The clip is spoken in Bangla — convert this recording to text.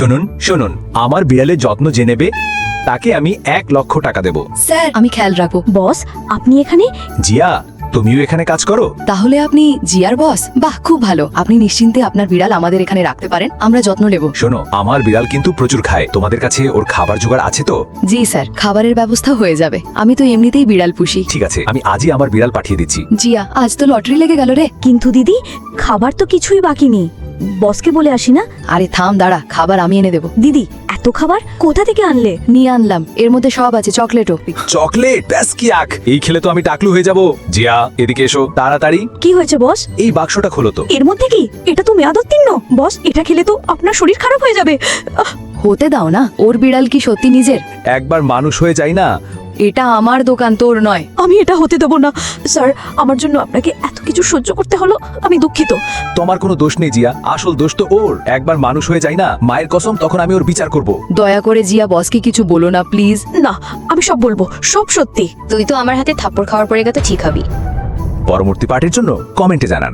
শুনুন শুনুন, আমার বিড়ালের যত্ন যে নেবে তাকে আমি 1,00,000 টাকা দেব। স্যার আমি খেয়াল রাখবো। বস, আপনি এখানে? জিয়া, তুমিও এখানে কাজ করো? তাহলে আপনি জিয়ার বস? বাহ, খুব ভালো। আপনি নিশ্চিন্তে আপনার বিড়াল আমাদের এখানে রাখতে পারেন, আমরা যত্ন নেব। শোনো, আমার বিড়াল কিন্তু প্রচুর খায়, তোমাদের কাছে ওর খাবার জোগাড় আছে তো? জি স্যার, খাবারের ব্যবস্থা হয়ে যাবে। আমি তো এমনিতেই বিড়াল পুষি। ঠিক আছে, আমি আজই আমার বিড়াল পাঠিয়ে দিচ্ছি। জিয়া, আজ তো লটারি লেগে গেল রে। কিন্তু দিদি, খাবার তো কিছুই বাকি নেই। বসকে বলে আসি না? আরে থাম, দাঁড়া, খাবার আমি এনে দেবো। দিদি, এত খাবার কোথা থেকে আনলে? নিয়ে আনলাম, এর মধ্যে সব আছে, চকলেটও। চকলেট? ব্যাস কি আখ, এই খেলে তো আমি টাকলু হয়ে যাব। জিয়া, এদিকে এসো তাড়াতাড়ি। কি হয়েছে বস? এই বাক্সটা খোলো তো। এর মধ্যে কি? এটা তো মেয়াদোত্তীর্ণ। বস, এটা খেলে তো আপনার শরীর খারাপ হয়ে যাবে। হতে দাও না, ওর বিড়াল কি সত্যি নিজের? একবার মানুষ হয়ে যাই না। এটা আমার দোকান, তোর নয়। আমি এটা হতে দেবো না। স্যার, আমার জন্য আপনাকে এত কিছু সহ্য করতে হলো, আমি দুঃখিত। তোমার কোনো দোষ নেই জিয়া, আসল দোষ তো ওর। একবার মানুষ হয়ে যাই না, মায়ের কসম, তখন আমি ওর বিচার করব। দয়া করে জিয়া, বসকে কিছু বলো না প্লিজ। না, আমি সব বলবো, সব সত্যি। তুই তো আমার হাতে থাপ্পড় খাওয়ার পরে গেলে ঠিক হবি। পরবর্তী পার্টের জন্য কমেন্টে জানান।